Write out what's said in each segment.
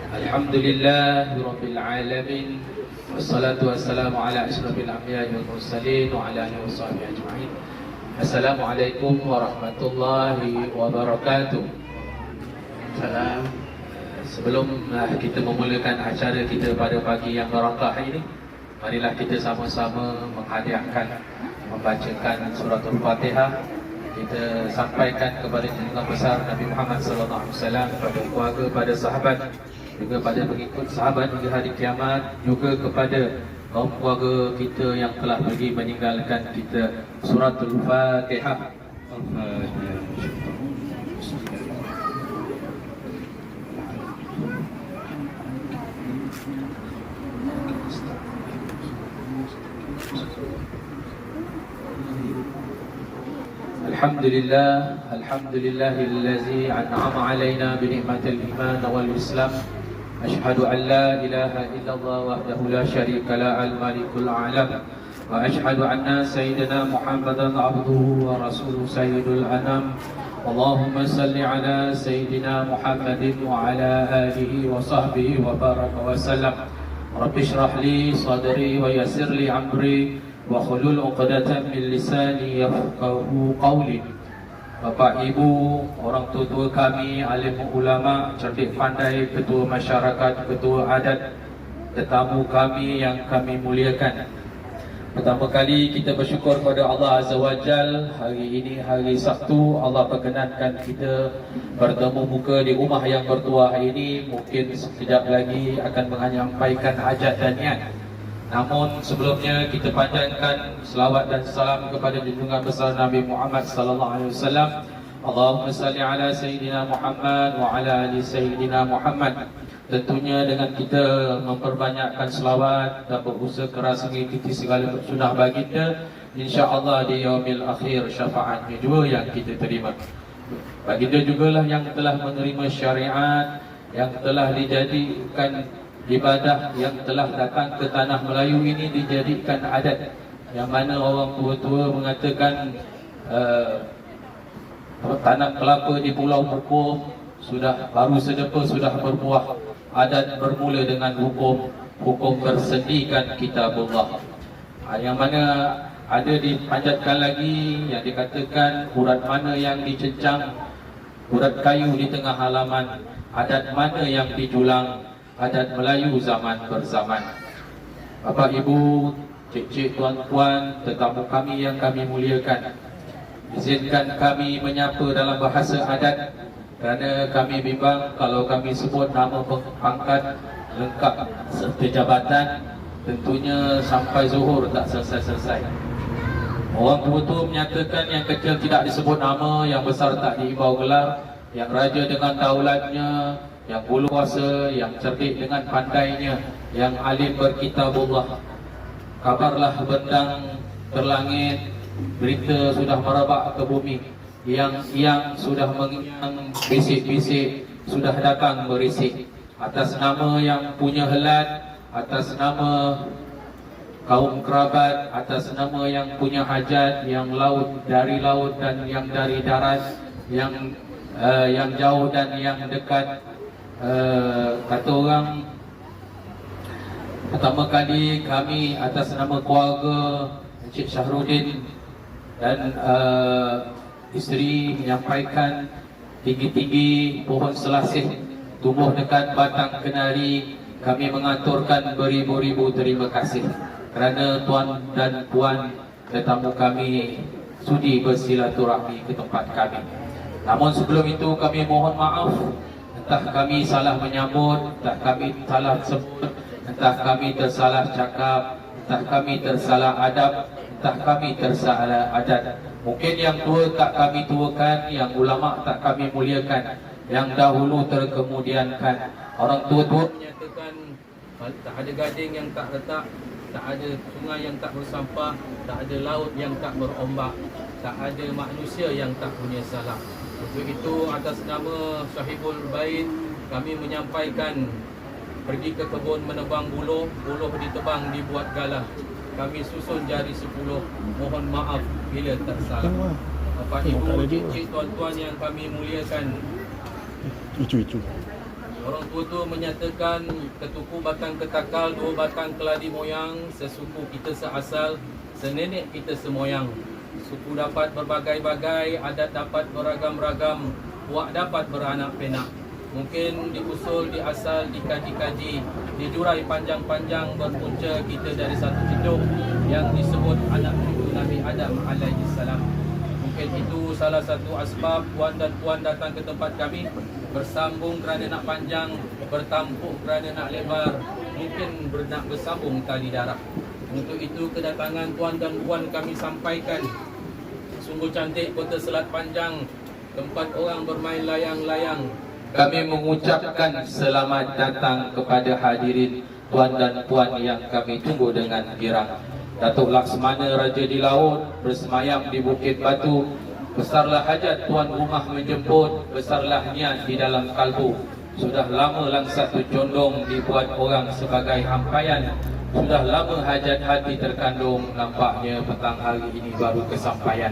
Alhamdulillahirabbil alamin. Wassalatu wassalamu ala asyrafil anbiya'i wal mursalin wa ala alihi washabbihi ajma'in. Assalamualaikum warahmatullahi wabarakatuh. Salam. Sebelum kita memulakan acara kita pada pagi yang barakah ini, marilah kita sama-sama menghadiahkan, membacakan surah Al-Fatihah. Kita sampaikan kepada junjungan besar Nabi Muhammad sallallahu alaihi wasallam, kepada keluarga, pada sahabat, juga pada pengikut sahabat hingga hari kiamat, juga kepada kaum keluarga kita yang telah pergi meninggalkan kita. Suratul Fatihah. Alhamdulillahillazi an'ama alaina bi ni'matil iman wal islam. Ashhadu an la ilaha illallah wahdahu la syarika la al-malikul a'lam. Wa ashhadu anna sayyidina Muhammadan abduhu wa rasuluhu sayyidul anam. Allahumma salli ala sayyidina Muhammadin wa ala alihi wa sahbihi wa baraka wa sallam. Rabbi shrah li sadri wa yassir li amri wa khulul 'uqdatam min lisani yafqahu qawli. Bapak, Ibu, orang tua kami, alim ulama, cerdik pandai, ketua masyarakat, ketua adat, tetamu kami yang kami muliakan. Pertama kali kita bersyukur kepada Allah Azza wa Jal. Hari ini hari Sabtu, Allah perkenankan kita bertemu muka di rumah yang bertuah ini. Mungkin sekejap lagi akan menyampaikan hajat dan niat. Namun sebelumnya kita panjangkan selawat dan salam kepada junjungan besar Nabi Muhammad sallallahu alaihi wasallam. Allahumma salli ala sayyidina Muhammad wa ala ali sayyidina Muhammad. Tentunya dengan kita memperbanyakkan selawat dan berusaha keras mengikuti segala sunnah baginda, insya-Allah di yaumil akhir syafaatnya juga yang kita terima. Baginda jugalah yang telah menerima syariat, yang telah dijadikan ibadah, yang telah datang ke tanah Melayu ini dijadikan adat, yang mana orang tua-tua mengatakan tanam kelapa di Pulau Bukom sudah baru sedepa sudah berbuah. Adat bermula dengan hukum bersendikan kitabullah, yang mana ada dipanjatkan lagi, yang dikatakan urat mana yang dicencang, urat kayu di tengah halaman, adat mana yang dijulang, adat Melayu zaman berzaman. Bapak, Ibu, cik-cik, tuan-tuan, tetamu kami yang kami muliakan, izinkan kami menyapa dalam bahasa adat, kerana kami bimbang kalau kami sebut nama pangkat lengkap serta jabatan, tentunya sampai zuhur tak selesai-selesai. Orang tua-tua menyatakan yang kecil tidak disebut nama, yang besar tak diimbau gelar, yang raja dengan daulatnya, yang bulu kuasa, yang cerdik dengan pandainya, yang alim berkitabullah. Kabarlah bendang berlangit, berita sudah merebak ke bumi, yang sudah mengiang, bisik-bisik sudah datang berisik. Atas nama yang punya helat, atas nama kaum kerabat, atas nama yang punya hajat, yang laut dari laut dan yang dari darat, yang jauh dan yang dekat. Kata orang, pertama kali kami atas nama keluarga Encik Syahrudin dan isteri menyampaikan tinggi-tinggi pohon selasih tumbuh dekat batang kenari. Kami mengaturkan beribu-ribu terima kasih kerana tuan dan puan tetamu kami sudi bersilaturahmi ke tempat kami. Namun sebelum itu kami mohon maaf, entah kami salah menyambut, entah kami salah sebut, entah kami tersalah cakap, entah kami tersalah adab, entah kami tersalah adat. Mungkin yang tua tak kami tuakan, yang ulama tak kami muliakan, yang dahulu terkemudiankan. Orang tua-tua menyatakan tak ada gading yang tak retak, tak ada sungai yang tak bersampah, tak ada laut yang tak berombak, tak ada manusia yang tak punya salah. Untuk itu atas nama Sahibul Bait kami menyampaikan pergi ke kebun menebang buluh ditebang dibuat galah. Kami susun jari 10, mohon maaf bila tersalah. Bapak, Ibu, cik-cik, tuan-tuan yang kami muliakan, Orang tua tu menyatakan ketuku batang ketakal, 2 batang keladi moyang, sesuku kita seasal, senenek kita semoyang. Suku dapat berbagai-bagai, adat dapat beragam-ragam, puak dapat beranak penak. Mungkin diusul, diasal, dikaji-kaji, dijurai panjang-panjang, berpunca kita dari satu hidup yang disebut anak cucu Nabi Adam alaihi salam. Mungkin itu salah satu asbab tuan dan puan datang ke tempat kami, bersambung kerana nak panjang, bertampuk kerana nak lebar, mungkin nak bersambung tali darah. Untuk itu kedatangan tuan dan puan kami sampaikan. Sungguh cantik kota Selat Panjang, tempat orang bermain layang-layang. Kami mengucapkan selamat datang kepada hadirin tuan dan puan yang kami tunggu dengan girang. Datuk Laksmana Raja di Laut bersemayam di Bukit Batu. Besarlah hajat tuan rumah menjemput, besarlah niat di dalam kalbu. Sudah lama langsat tu condong dibuat orang sebagai hampaian. Sudah lama hajat hati terkandung, nampaknya petang hari ini baru kesampaian.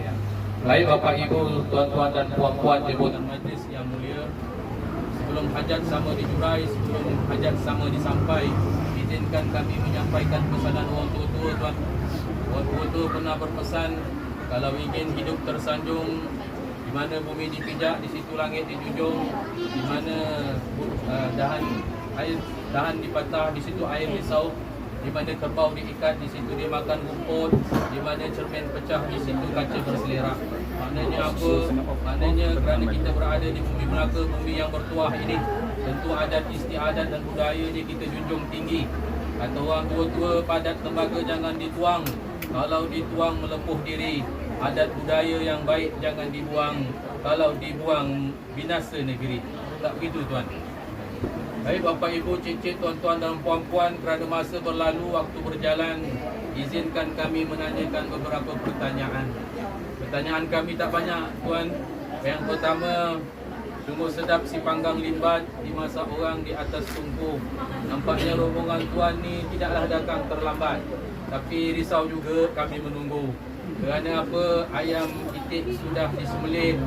Baik Bapak Ibu, tuan-tuan dan puan-puan jemputan Majlis yang mulia, sebelum hajat sama dijurai, sebelum hajat sama disampai, izinkan kami menyampaikan pesanan orang tua-tua tuan. Orang tua-tua pernah berpesan, kalau ingin hidup tersanjung, di mana bumi dipijak, di situ langit dijunjung, di mana dahan dipatah, di situ air disaup, di mana kerbau diikat, di situ dia makan rumput, di mana cermin pecah, di situ kaca berselera. Maknanya apa? Maknanya kerana kita berada di bumi Melaka, bumi yang bertuah ini, tentu adat istiadat dan budaya ni kita junjung tinggi. Kata orang tua-tua, padat tembaga jangan dituang, kalau dituang melepuh diri. Adat budaya yang baik jangan dibuang, kalau dibuang binasa negeri. Tak begitu tuan? Baik Bapak Ibu, cik-cik, tuan-tuan dan puan-puan, kerana masa berlalu, waktu berjalan, izinkan kami menanyakan beberapa pertanyaan. Pertanyaan kami tak banyak tuan. Yang pertama, sungguh sedap si panggang limbat dimasak orang di atas tungku. Nampaknya rombongan tuan ni tidaklah datang terlambat, tapi risau juga kami menunggu. Kerana apa? Ayam itik sudah disembelih,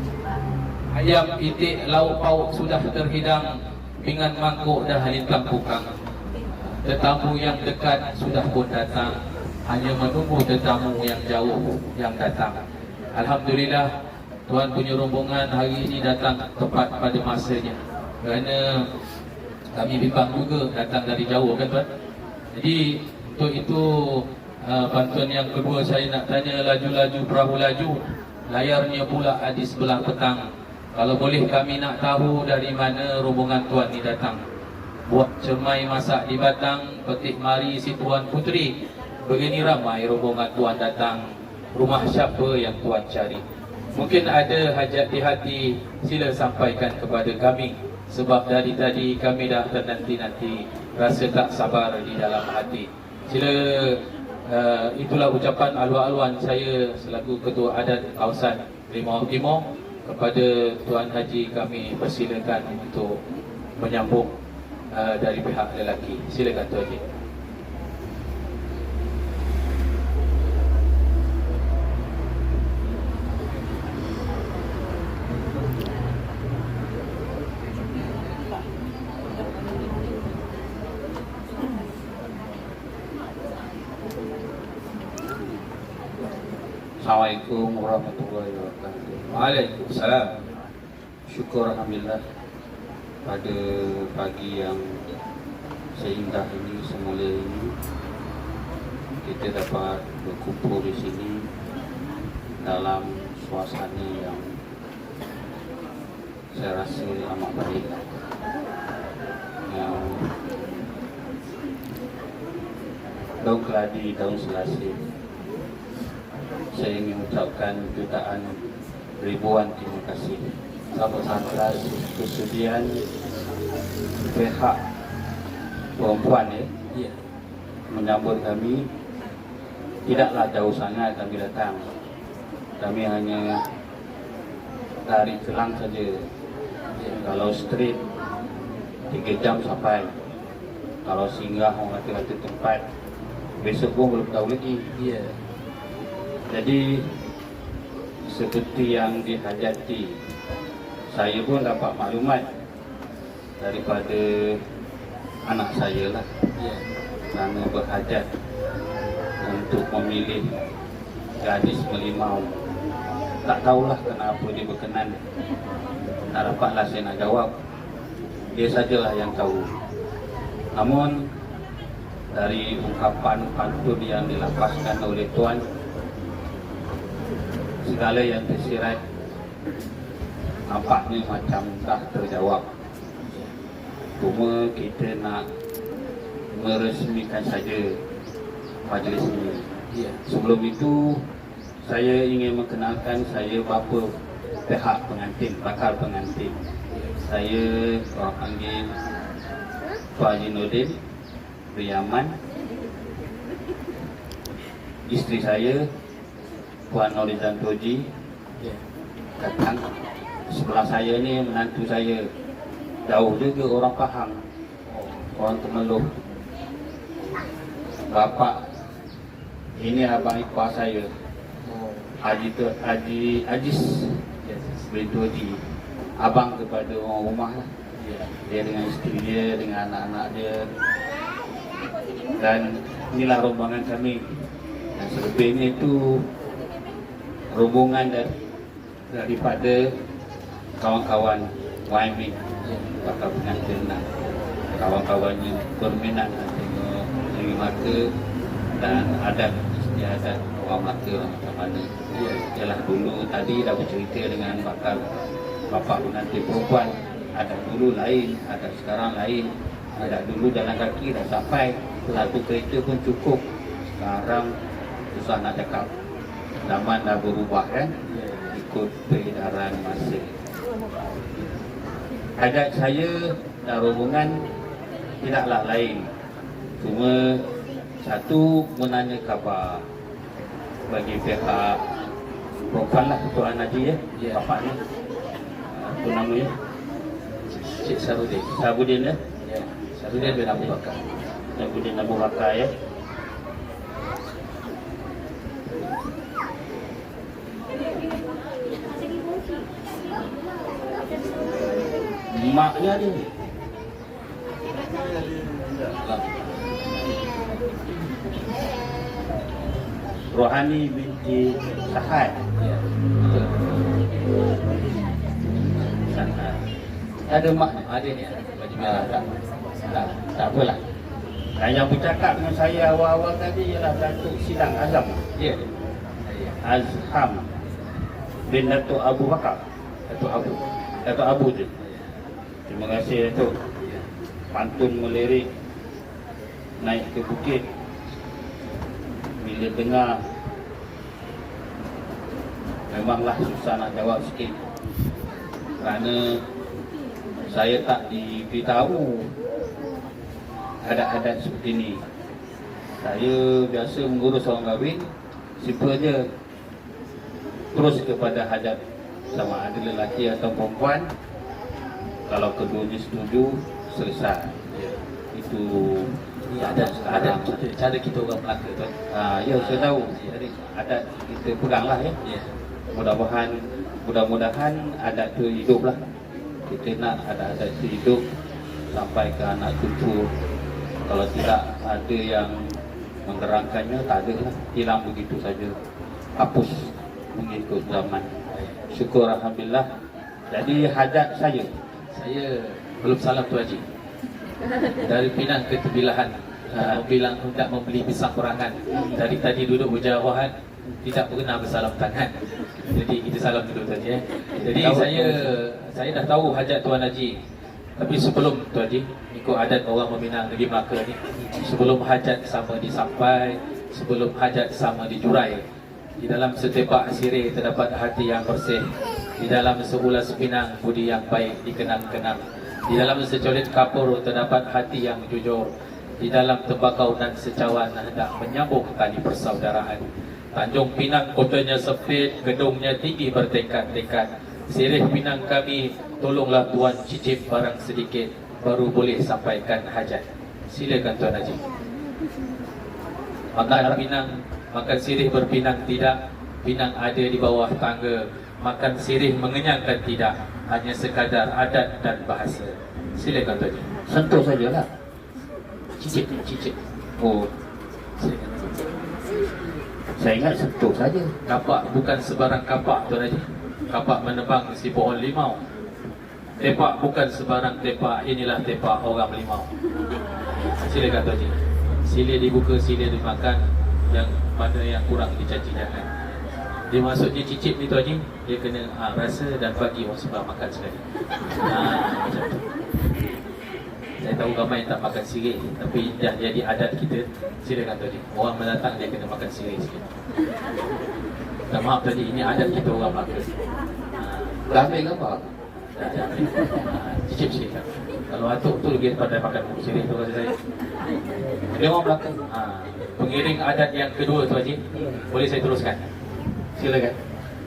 ayam itik lauk pauk sudah terhidang, pinggan mangkuk dah lintang pukang. Tetamu yang dekat sudah pun datang, hanya menunggu tetamu yang jauh yang datang. Alhamdulillah, tuan punya rombongan hari ini datang tepat pada masanya. Kerana kami bimbang juga datang dari jauh kan tuan. Jadi untuk itu bantuan yang kedua saya nak tanya, laju-laju perahu laju, layarnya pula di sebelah petang. Kalau boleh kami nak tahu dari mana rombongan tuan ni datang. Buat cermai masak di batang, petik mari si tuan putri. Begini ramai rombongan tuan datang, rumah siapa yang tuan cari? Mungkin ada hajat di hati, sila sampaikan kepada kami. Sebab dari tadi kami dah ternanti-nanti, rasa tak sabar di dalam hati. Sila, itulah ucapan aluan-aluan saya selaku Ketua Adat Kawasan Limau Timur. Kepada Tuan Haji kami persilakan untuk menyambung dari pihak lelaki. Silakan Tuan Haji. Assalamualaikum warahmatullahi wabarakatuh. Waalaikumsalam. Syukur alhamdulillah pada pagi yang seindah ini, semula ini kita dapat berkumpul di sini dalam suasana yang saya rasa amat baik. Daun keladi, daun selasih. Saya ingin mengucapkan jutaan ribuan terima kasih atas kesudian pihak perempuan menyambut kami. Tidaklah jauh sangat kami datang. Kami hanya dari Kelang saja. Kalau street 3 jam sampai. Kalau singgah orang kata tempat, besok pun belum tahu lagi. Jadi seperti yang dihajati, saya pun dapat maklumat daripada anak saya lah, kerana berhajat untuk memilih gadis melimau. Tak tahulah kenapa dia berkenan. Tak dapatlah saya nak jawab. Dia sajalah yang tahu. Namun dari ungkapan pantun yang dilapaskan oleh Tuan, segala yang tersirat nampaknya macam dah terjawab. Cuma kita nak meresmikan saja majlis ini. Sebelum itu, saya ingin mengenalkan saya bapa pihak pengantin, bakal pengantin. Saya orang panggil Tuan Haji Nordin Riyaman. Isteri saya Puan Norizan Toji datang. Sebelah saya ni menantu saya, jauh juga orang Pahang, orang Temeloh. Bapa ini abang ipar saya, Haji Ajis bin Toji, abang kepada orang rumah lah. Dia dengan isteri dia, dengan anak-anak dia. Dan inilah rombongan kami. Dan selebihnya itu rombongan daripada kawan-kawan YMB, bakal pengantin dan kawan-kawannya berminat nak tengok Negeri Melaka dan adat istiadat orang Melaka macam mana. Ialah dulu tadi dah bercerita dengan bakal bapa pengantin perempuan. Adat dulu lain, adat sekarang lain. Adat dulu jalan kaki dah sampai, satu kereta pun cukup. Sekarang susah nak cakap, zaman dah berubah kan, ikut peredaran masa. Adat saya dan rombongan tidaklah lain, cuma satu menanya khabar bagi pihak perempuan lah, Tuan Haji bapak ni, apa namanya, Cik Sarudin ya? Sarudin bin Abu Bakar. Sarudin Abu Bakar ya. Maknya dia Rohani binti Sahad. Ada mak, ada ni, tak apalah. Dan yang bercakap dengan saya awal-awal tadi ialah Datuk Sidang Azam, Azham bin Datuk Abu Bakar. Datuk Abu je. Terima kasih Datuk. Pantun melirik naik ke bukit. Bila dengar, memanglah susah nak jawab sikit, kerana saya tak diberitahu adat-adat seperti ini. Saya biasa mengurus orang kahwin, simple je, terus kepada hajat sama ada lelaki atau perempuan. Kalau keduanya setuju, selesai. Itu ada cara kita orang Melaka tu. Ya, saya tahu. Adat kita peganglah ya. Mudah-mudahan adat tu hiduplah. Kita nak adat itu hidup sampai ke anak cucu. Kalau tidak ada yang menggerakkannya, tak ada lah, hilang begitu saja, hapus mengikut zaman. Syukur alhamdulillah. Jadi hajat saya belum salam Tuan Haji. Dari Pinang ke Tebilahan, bilang hendak membeli pisang perangan. Dari tadi duduk berjauhan, tidak pernah bersalam tangan. Jadi kita salam dulu Tuan Haji. Jadi saya dah tahu hajat Tuan Haji. Tapi sebelum Tuan Haji, ikut adat orang meminang Negeri Melaka ni, sebelum hajat sama disampai, sebelum hajat sama dijurai, di dalam setepak sirih terdapat hati yang bersih. Di dalam seulas pinang budi yang baik dikenang-kenang. Di dalam secolit kapur terdapat hati yang jujur. Di dalam tembakau dan secawan hendak menyambung tali persaudaraan. Tanjung Pinang kotanya sempit, gedungnya tinggi bertingkat-tingkat. Sirih Pinang kami, tolonglah Tuan cicip barang sedikit, baru boleh sampaikan hajat. Silakan Tuan Haji. Makan sirih berpinang tidak, pinang ada di bawah tangga. Makan sirih mengenyangkan tidak, hanya sekadar adat dan bahasa. Silakan Tuan Haji. Sentuh sajalah. Cicit, cicit. Oh, Silakan. saya ingat sentuh saja. Kapak bukan sebarang kapak Tuan Haji. Kapak menebang si pohon limau. Tepak bukan sebarang tepak. Inilah tepak orang limau. Silakan Tuan Haji. Sila dibuka, sila dimakan. Yang mana yang kurang dicaci jangan. Dia masuk dia cicip ni Tuan Haji, dia kena rasa dan bagi orang sebelah makan sekali. Macam tu. Saya tahu ramai tak makan sirih, tapi dah jadi adat kita. Silakan Tuan Haji. Orang mendatang dia kena makan sirih sikit. Tak maaf tadi, ini adat kita orang Melaka. Dah ambil gambar? Dah ambil. Cicip sikit kan. Kalau atuk tu lebih pandai makan sirih tu rasa saya. Dia orang Melaka. Pengiring adat yang kedua Tuan Haji, boleh saya teruskan? Silakan.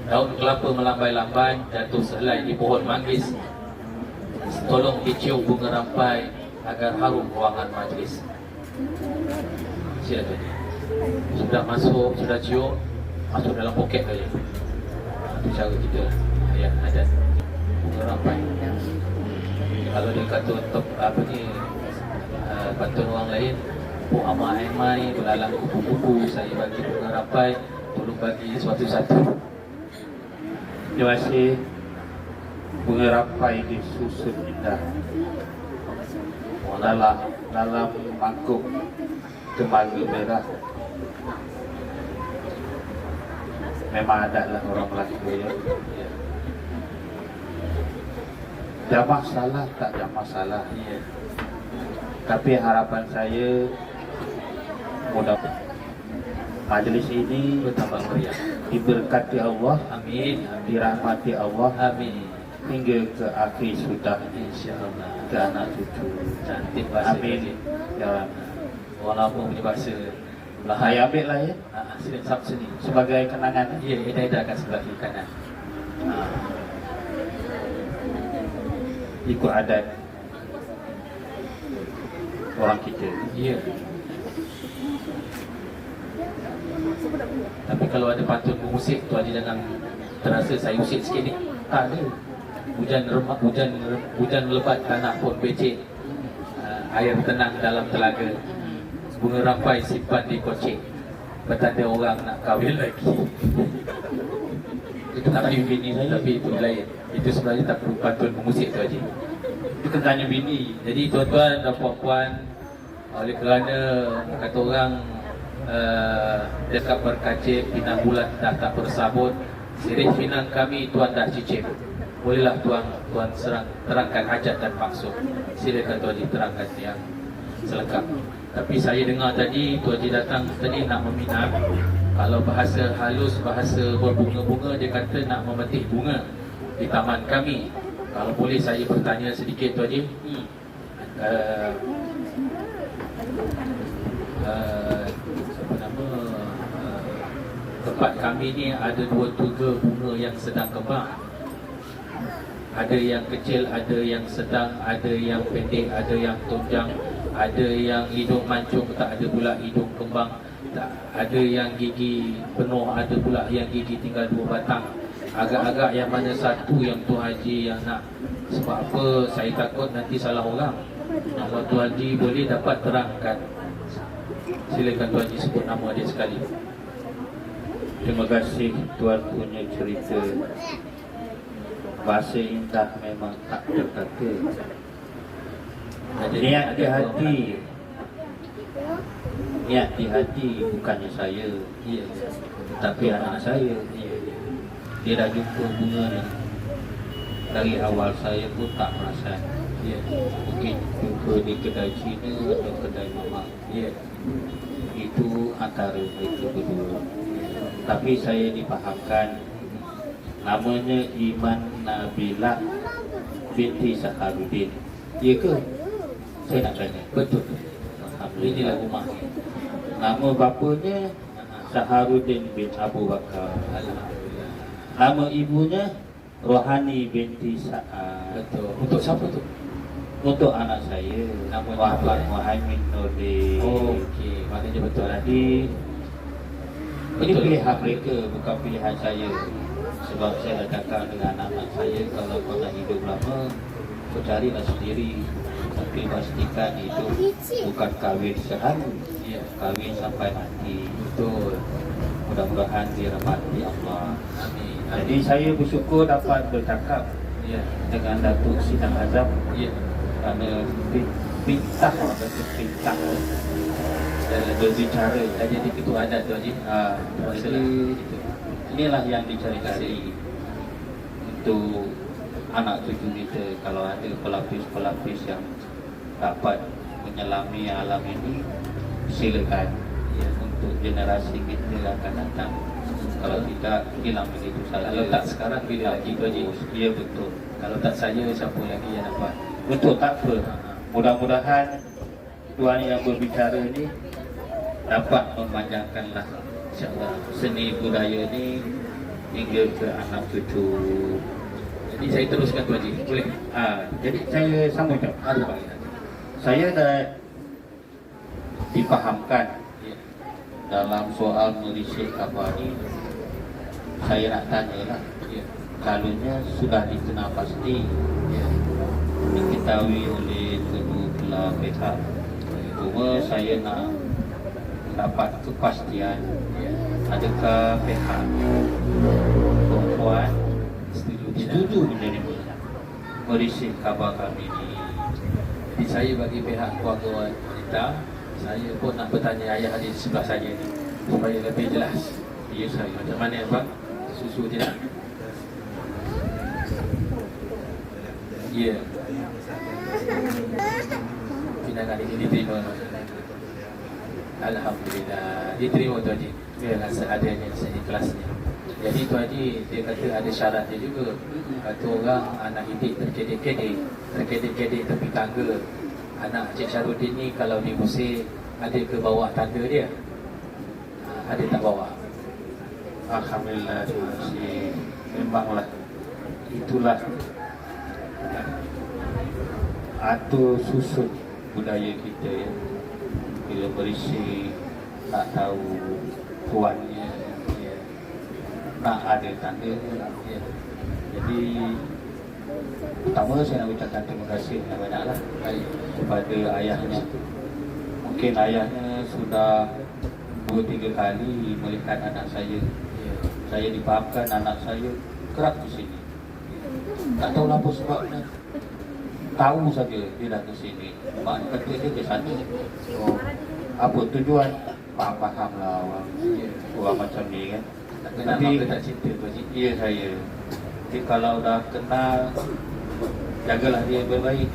Daun kelapa melambai-lambai, jatuh sehelai di pohon manggis. Tolong dicium bunga rampai agar harum ruangan majlis. Silakan. Sudah masuk, sudah cium, masuk dalam poket saja. Itu cara kita ayat adat bunga rampai. Kalau dia kata untuk apa ni, pantun orang lain, Puak amai-amai, belalang kupu-kupu, saya bagi bunga rampai, tolong bagi satu-satu. Terima kasih. Bunga rampai disusun indah dalam mangkuk tembaga merah. Memang adatlah orang Melaka ya. Jamah salah tak jamah salah ya. Tapi harapan saya mudah majlis ini Bertambah meriah. diberkati Allah, Amin. dirahmati Allah Amin. hingga ke akhir sudah InsyaAllah. ke anak cucu. Cantik bahasa Amin. Haji. Ya Rabbi. Orang Lampung punya bahasa Saya ambil lah ya sini, sab sini. sebagai kenangan. Ya, Eda akan sebelah kiri kanan. Ikut adat orang kita. Ya. Tapi kalau ada pantun mengusik tu Haji, jangan terasa saya usik sikit ni. Tak ada. Hujan lebat, tanah pun becek. Air tenang dalam telaga. Bunga rampai simpan di kocek. Bertanda orang nak kahwin lagi. Itu Tapi bini saya. Tapi itu lain. Itu sebenarnya tak perlu pantun mengusik tu Haji. Itu kan tanya bini. Jadi tuan-tuan dan puan-puan, oleh kerana kata orang dekat berkacir, pinang bulan dah tak bersabut, sirih pinang kami tuan dah cicip. Bolehlah tuan terangkan hajat dan maksud. Silakan Tuan Haji terangkan yang selengkap. Tapi saya dengar tadi Tuan Haji datang tadi nak meminang. Kalau bahasa halus, bahasa berbunga-bunga, dia kata nak memetik bunga di taman kami. Kalau boleh saya bertanya sedikit Tuan Haji. Apa nama, tempat kami ni ada 2-3 bunga yang sedang kembang. Ada yang kecil, ada yang sedang, ada yang pendek, ada yang tunjang, ada yang hidung mancung, tak ada pula hidung kembang, tak ada yang gigi penuh, ada pula yang gigi tinggal 2 batang. Agak-agak yang mana satu yang Tuan Haji yang nak? Sebab apa? Saya takut nanti salah orang. Kalau Tuan Haji boleh dapat terangkan, silakan Tuan Haji sebut nama dia sekali. Terima kasih Tuan punya cerita. Bahasa indah memang tak terkata. Niat di hati. Niat di hati bukannya saya, Ya. tetapi anak saya. Dia dah jumpa bunga ni. Dari awal saya pun tak perasan. Ya. Mungkin jumpa di kedai Cina atau kedai mamak. Ya. Itu antara mereka berdua. Tapi saya dipahamkan namanya Iman Nabilah binti Saharudin. Ya ke? Saya nak tanya. Betul. Inilah rumah. Nama bapanya Saharudin bin Abu Bakar. Alhamdulillah. Nama ibunya Rohani binti Sa'ad. Betul. Untuk siapa tu? Untuk anak saya, Nama Muhammad dia apa? Muhammad Nurdin. Oh, okey. Maknanya betul lah. Jadi ini Betul. pilihan mereka, bukan pilihan saya. Sebab saya dah cakap dengan anak-anak saya, kalau kau nak hidup lama, kau carilah sendiri. Tapi pastikan itu bukan kahwin sehari, Ya. kahwin sampai mati. Betul. Mudah-mudahan dirahmati Allah. Amin. Jadi saya bersyukur dapat bercakap Ya. dengan Datuk Sidang Azam Ya. kerana perintah orang kata perintah berbicara. Dah jadi ketua adat tu Haji. Jadi inilah yang dicari-cari untuk anak cucu kita. Kalau ada pelapis-pelapis yang dapat menyelami alam ini, silakan Ya. untuk generasi kita akan datang. Kalau tidak, hilang begitu saja. Kalau tak sekarang bila lagi tu Haji. Ya betul. Kalau tak saya siapa lagi yang dapat? Betul, tak apa. Mudah-mudahan tuan yang berbicara ni dapat memanjangkanlah insya-Allah seni budaya ni hingga ke anak cucu. Jadi saya teruskan tu Haji. Boleh? Jadi saya sambung tak? Ada bagi. Saya dah dipahamkan Ya. dalam soal merisik khabar ni. Saya nak tanyalah, Ya. kalaunya sudah dikenal pasti, Ya. diketahui oleh kedua belah pihak, cuma saya nak dapat kepastian Ya. adakah pihak perempuan setuju menjadi merisik khabar kami ni. Jadi saya bagi pihak keluarga wanita, saya pun nak bertanya ayah di sebelah saya ni supaya lebih jelas. Ya saya. Macam mana Pak? Susu tidak? Ya. Pinangan ini diterima. Alhamdulillah diterima tu Haji dengan seadanya, seikhlasnya. Jadi tu Haji dia kata ada syaratnya juga. Kata orang anak didik terkedek tepi tangga. Anak Cik Syarudin ni kalau diusir ada ke bawah tangga dia? Ada tak bawa? Alhamdulillah, terima kasih. Memanglah itulah atur susun budaya kita ya. Bila berisi tak tahu tuannya ya. Tak ada tandanya ya. Jadi pertama saya nak ucapkan terima kasih yang banyaklah kepada ayahnya. Mungkin ayahnya sudah 2-3 kali melihat anak saya. Saya dipahamkan anak saya kerap ke sini. Tak tahu apa sebabnya. Tahu saja dia dah ke sini. Mak kata dia ke sana. Oh, apa tujuan? Faham-fahamlah orang macam ni kan. Kenapa kita tak cinta tu Haji? Ya saya. Jadi kalau dah kenal, jagalah dia baik-baik.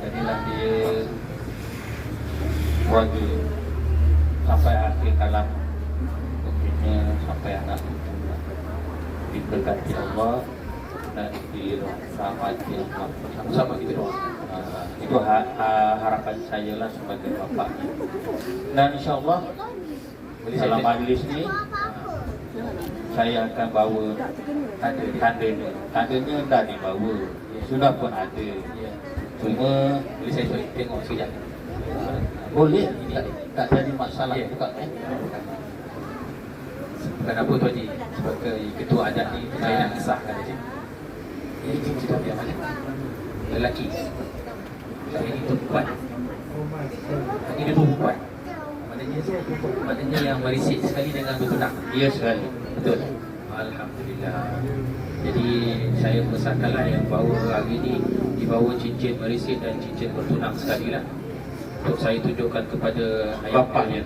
Jadilah dia keluarga sampai akhir kalam. Mungkinnya sampai anak itu diberkati Allah dan dirahmati Allah. Sama-sama kita doa. Itu harapan saya lah sebagai bapaknya. Dan insyaAllah dalam majlis ni saya akan bawa tandanya. Tandanya dah dibawa, sudah pun ada. Cuma Boleh saya tengok sekejap? boleh, tak jadi masalah Ya. juga kan. Kenapa tu Haji? Sebagai ketua adat ni saya nak kesahkan Haji. Ini cerita yang mana? Lelaki. Ini perempuan. Ini perempuan. Maknanya yang merisik sekali dengan bertunang. Ya sekali. Betul. Alhamdulillah. Jadi saya pesankanlah yang bawa hari ini dibawa cincin merisik dan cincin bertunang sekali lah. Untuk saya tunjukkan kepada ayah Bapaknya,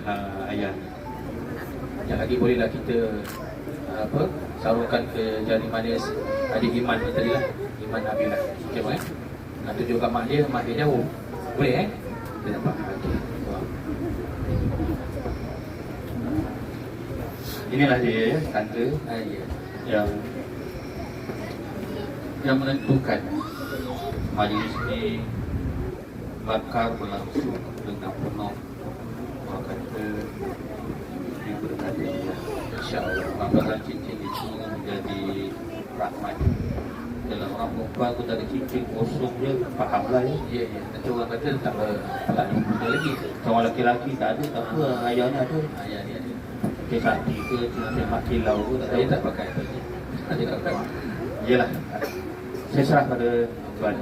ayah. yang lagi bolehlah kita sarungkan ke jari manis adik Iman ni tadi lah, Iman Nabilah. Okey nak tunjukkan mak dia jauh. Boleh Dia nampak. Okey. Inilah dia ya, tanda Ya. yang menentukan majlis ini bakal berlangsung dengan penuh orang kata diberkati Allah. InsyaAllah apabila cincin itu menjadi rahmat. Dalam orang perempuan pun tak ada cincin kosong dia, fahamlah ya. Ya. Nanti orang kata tak ada lagi. Seorang lelaki tak ada, tak apa, ayahnya ada. Ayah dia ada. Cincin hati ke, cincin makilau ke, tak Saya tahu. tak pakai tu. Ada tak pakai? Yelah, saya serah pada tuan.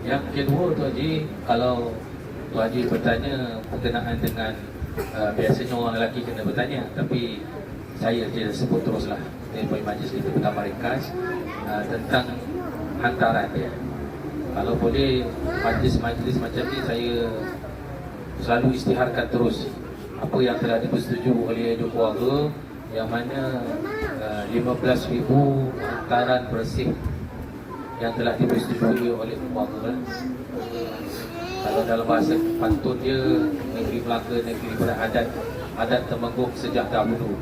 Yang kedua Tu Haji, kalau Tu Haji bertanya berkenaan dengan biasanya orang lelaki kena bertanya, tapi saya je sebut teruslah Poin majlis kita pertama ringkas tentang hantaran dia. Kalau boleh majlis-majlis macam ni saya selalu isytiharkan terus apa yang telah dipersetujui oleh dua keluarga, yang mana 15,000 hantaran bersih yang telah dipersetujui oleh keluarga. Kalau dalam bahasa pantun dia, negeri Melaka, negeri beradat, adat Temenggung sejak dahulu.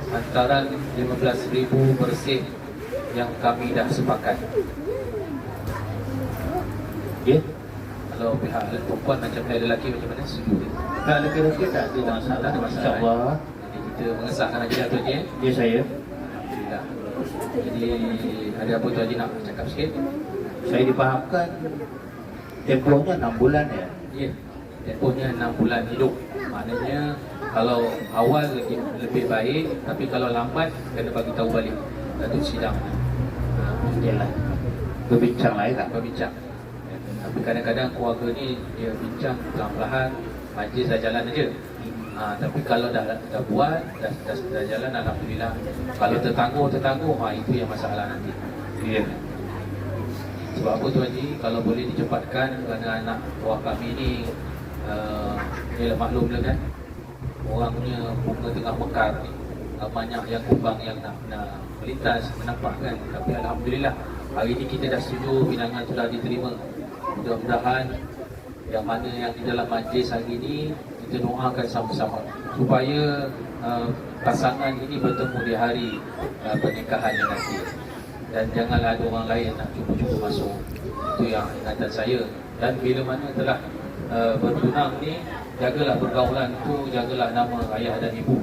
Hantaran 15,000 bersih yang kami dah sepakat. Ya, Kalau pihak perempuan macam pihak lelaki macam mana? Setuju dia? tak lelaki tak ada masalah. Tak ada masalah. InsyaAllah. Jadi kita mengesahkan aja tu je. Ya, saya. Alhamdulillah. Jadi ada apa tu Haji nak cakap sikit? Saya dipahamkan tempohnya 6 bulan ya. Ya, tempohnya 6 bulan hidup. Maknanya kalau awal lebih baik, tapi kalau lambat kena bagi tahu balik Datuk Sidang. Yalah. Berbincang lah ya. Berbincang. Tapi kadang-kadang keluarga ni dia bincang perlahan-lahan, majlis dah jalan aja. Tapi kalau dah buat, dah jalan, alhamdulillah. Kalau tertangguh, itu yang masalah nanti. Ya. Sebab apa tu Haji, kalau boleh dicepatkan kerana anak buah kami ni ialah maklum lah kan, orang punya bunga tengah mekar ni, banyak yang kumbang yang nak melintas, menampak kan. Tapi alhamdulillah hari ni kita dah setuju, pinangan sudah diterima. Mudah-mudahan yang mana yang di dalam majlis hari ini kita doakan sama-sama supaya pasangan ini bertemu di hari pernikahannya nanti, dan janganlah ada orang lain nak cuba-cuba masuk. Itu yang ingatan saya. Dan bila mana telah bertunang ni, jagalah pergaulan tu, jagalah nama ayah dan ibu.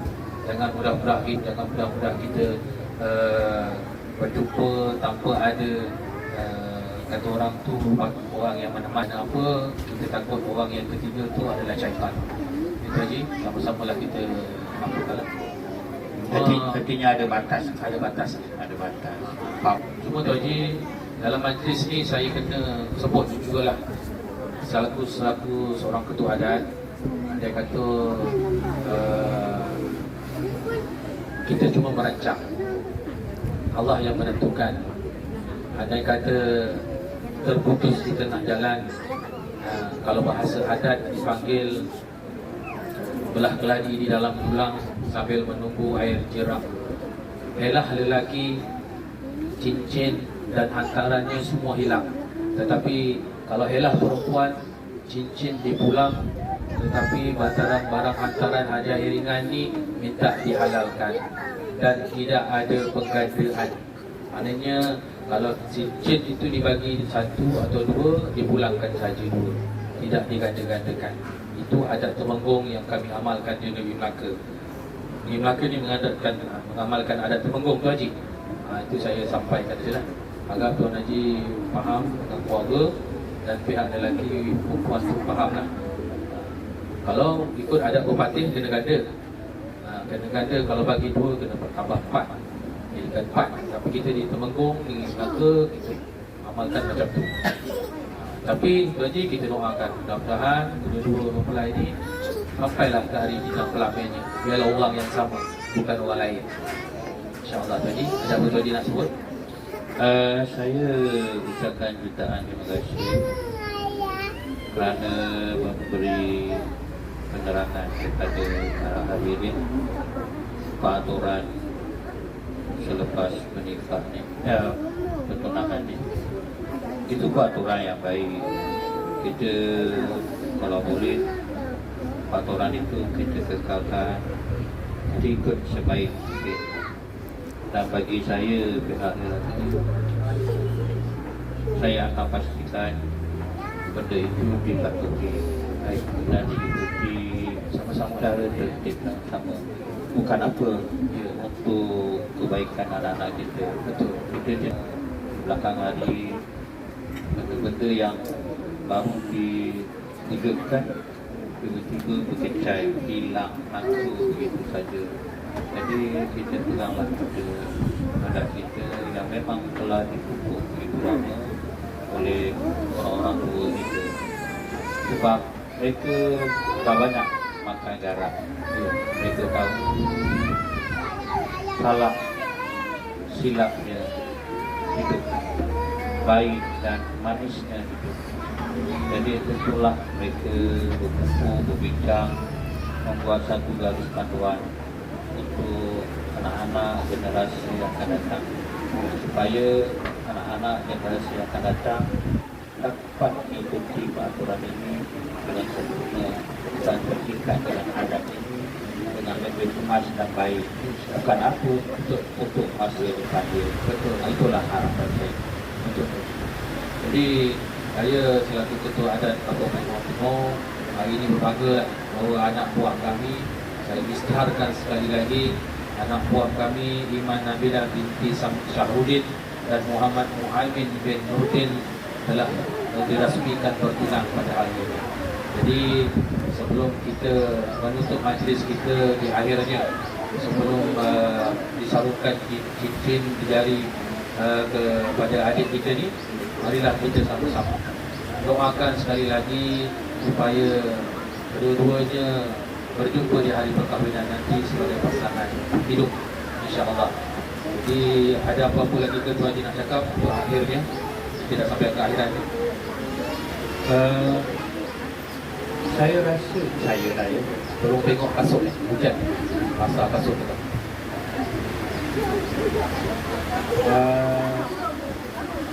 Jangan mudah-mudah kita berjumpa tanpa ada kata orang tu, orang yang mana-mana apa, kita takut orang yang ketiga tu adalah syaitan. Itu Haji, sama-samalah kita maklumkanlah. Artinya ada batas. Ada batas. Ada batas. Faham. Cuma tu Haji, dalam majlis ni saya kena sebut jugalah selaku seorang ketua adat. Dia kata kita cuma merancang, Allah yang menentukan. Andai kata terputus di tengah jalan, kalau bahasa adat dipanggil belah keladi di dalam tulang sambil menunggu air jeram. Helah lelaki, cincin dan hantarannya semua hilang. Tetapi kalau helah perempuan, cincin dipulang, tetapi barang hantaran hadiah iringan ni minta dihalalkan dan tidak ada penggandaan. Maknanya kalau cincin itu dibagi satu atau dua, dipulangkan saja dua, tidak diganda-gandakan. Itu adat Temenggung yang kami amalkan di negeri Melaka. Di Melaka ni mengamalkan adat Temenggung tu Haji. Itu saya sampaikan saja lah, agar Tuan Haji faham dengan keluarga dan pihak lelaki perempuan pun faham lah. Kalau ikut adat berpatih kena ganda. Kena ganda, kalau bagi dua kena tambah 4. Jadikan 4. Tapi kita di Temenggung, di Melaka, kita amalkan macam tu. Tapi Haji kita doakan mudah-mudahan kedua-dua mempelai ini sampailah ke hari jenang kelaminnya. Biarlah orang yang sama, bukan orang lain. InsyaAllah Haji. Ada apa Haji nak sebut? Saya ucapkan jutaan terima kasih kerana memberi penerangan kepada para hadirin peraturan selepas menikah ni, pertunangan ni. Itu peraturan yang baik. Kita kalau boleh peraturan itu kita kekalkan, kita ikut sebaik mungkin. Dan bagi saya, pihak lelaki, saya akan pastikan benda itu dipatuhi dan diikuti sama-sama cara tertib dan sama. Bukan apa ya, untuk kebaikan anak-anak kita. Betul. Kita belakang hari benda-benda yang baru dihidupkan tiba-tiba berkecai, hilang, langsung begitu saja. Jadi kita peganglah pada adat kita yang memang telah dipupuk begitu lama, oleh orang-orang tua kita. Sebab mereka tak banyak makan garam. Mereka tahu salah silapnya hidup, baik dan manisnya hidup. Jadi tentulah mereka berkumpul, berbincang, membuat satu garis panduan untuk anak-anak generasi yang akan datang, supaya anak-anak generasi yang akan datang dapat mengikuti peraturan ini dengan sempurna dan terikat dengan adat ini dengan lebih emas dan baik. Bukan aku untuk masa depan dia. Betul. Itulah harapan saya. Betul. Jadi saya selaku ketua adat Kabupaten Pulau Timur hari ini berbangga bahawa anak buah kami, saya isytiharkan sekali lagi, anak buah kami Iman Nabila binti Syahrudin dan Muhammad Muhaimin bin Nurdin telah dirasmikan bertunang pada hari ini. Jadi sebelum kita menutup majlis kita di akhirnya, sebelum disalurkan cincin di jari kepada adik kita ni, marilah kita sama-sama doakan sekali lagi supaya kedua-duanya berjumpa di hari perkahwinan nanti sebagai pasangan hidup, insya-Allah. Jadi ada apa-apa lagi ke Tuan Haji nak cakap untuk akhirnya? Kita dah sampai ke akhiran ni. Saya rasa saya lah ya. Tolong tengok kasut ni, hujan. Basah kasut tu.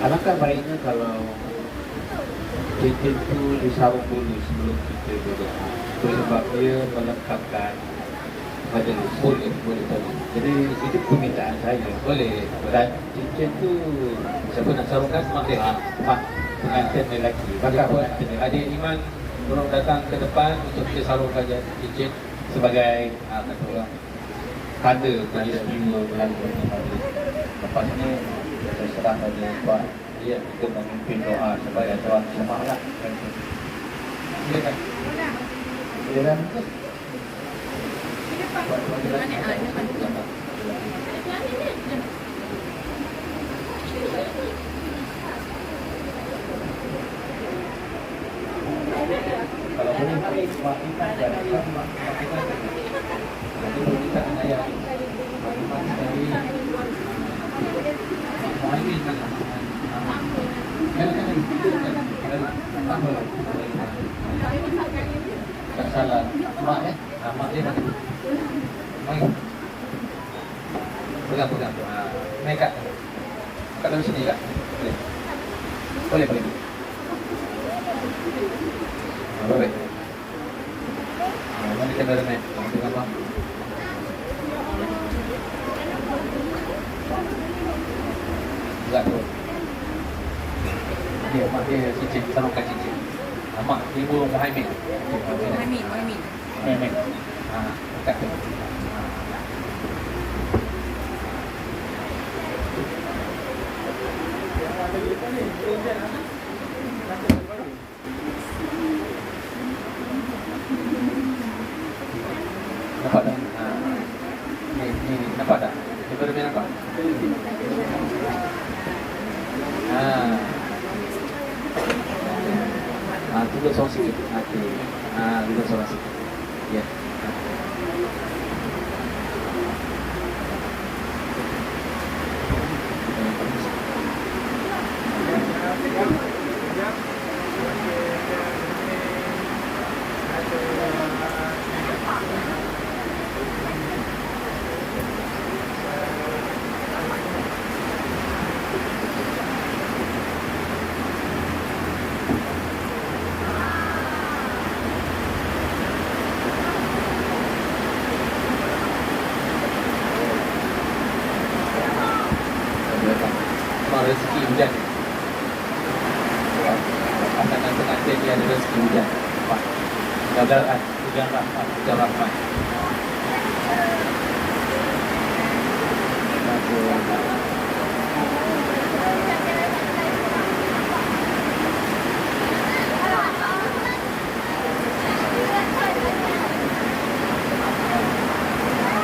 Alangkah baiknya kalau cincin itu disarung dulu sebelum kita berdoa. Sebab dia melengkapkan majlis. Boleh. Jadi itu permintaan saya. Boleh. Dan cincin tu Siapa nak sarungkan? Makin. mak pengantin lelaki. Bakal adik Iman tolong datang ke depan untuk kita sarungkan cincin Sebagai kata orang. tanda peristiwa berlakunya majlis. Lepas ni saya serah pada Tuan. Ya. Kita memimpin doa sebagai Tuan semangat. Silakan. Silakan. Kalau boleh makikan dan makikan. Nanti kita ayat. Iman dari Muhaimin kan. Tak salah. Mak ya? Mak dia mana? Mai. Pegang. Mai Kak. Kak dalam sini Kak. Boleh. Boleh. Mari kita bermain. Tengok apa? Enggak tu. Dia mak dia cincin, sarungkan cincin. Mak ibu Muhaimin. Muhaimin. Dekat tu. Nampak tak? Ni nampak tak? Dia boleh nampak? Tunggu seorang sikit. Tunggu seorang sikit. Ya. Rezeki hujan. Pasangan pengantin dia ada rezeki hujan. Gagalan hujan rahmat.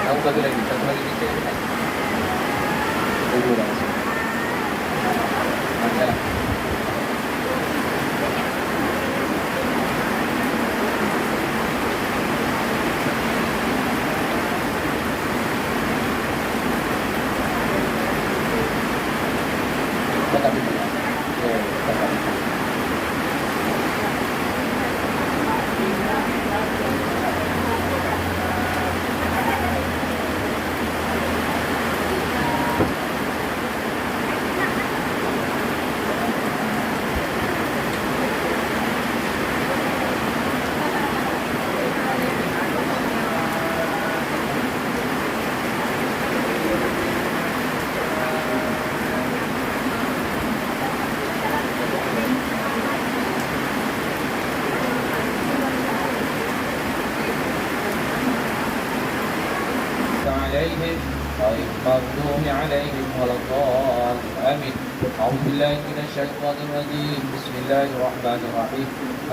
Tahu satu lagi kita. Tunggu dah. Macam عليهم غير المغضوب عليهم ولا الضالين آمين. أعوذ بالله من الشيطان الرجيم. بسم الله الرحمن الرحيم.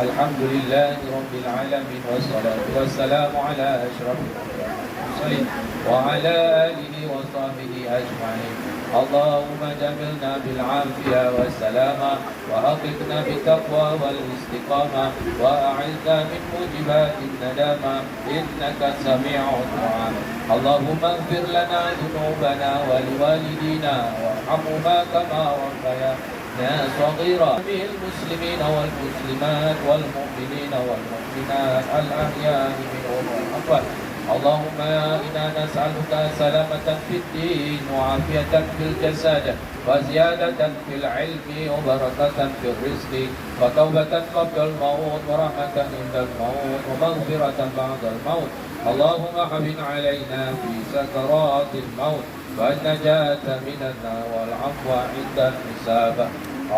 الحمد لله رب العالمين والصلاة والسلام على أشرف المرسلين وعلى آله وصحبه أجمعين. اللهم جملنا بالعافية والسلامة وأقمنا بالتقوى والاستقامة وأعذنا من موجبات الندامة إنك سميع الدعاء. اللهم اغفر لنا ذنوبنا ولوالدينا وارحمهما كما ربيانا صغيرا. المسلمين والمسلمات والمؤمنين والمؤمنات الأحياء منهم والأموات. اللهم إنا نسألك سلامة في الدين وعافية في الجسد وزيادة في العلم وبركة في الرزق وتوبة قبل الموت ورحمة عند الموت ومغفرة بعد الموت. اللهم حبب علينا في سكرات الموت والنجاة من النار والعفو عند الحساب.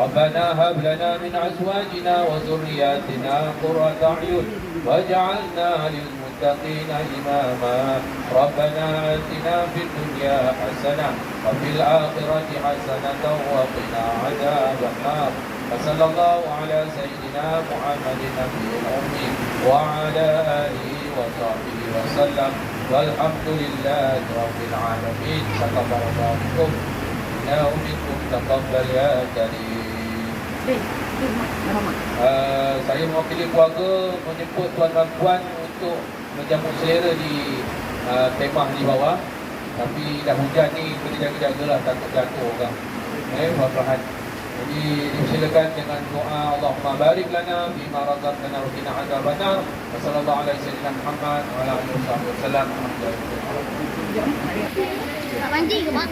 ربنا هب لنا من أزواجنا وذرياتنا قرة أعين واجعلنا للمتقين إماما. ربنا آتنا في الدنيا حسنة وفي الآخرة حسنة وقنا عذاب النار. وصلى الله على سيدنا محمد النبي الأمي وعلى آله وصحبه وسلم والحمد لله رب العالمين. تقبل الله منكم إنه منكم تقبل يا كريم. Saya mewakili keluarga menjemput tuan dan puan untuk menjamu selera di kemah di bawah. Tapi dah hujan ni, kena jaga-jagalah takut jatuh kan. Perlahan. Jadi dipersilakan dengan doa Allahumma barik lana bima razaqtana wa qina adzabannar. Wassallallahu ala sayyidina Muhammad wa ala alihi wasallam. Tak mandi ke mak?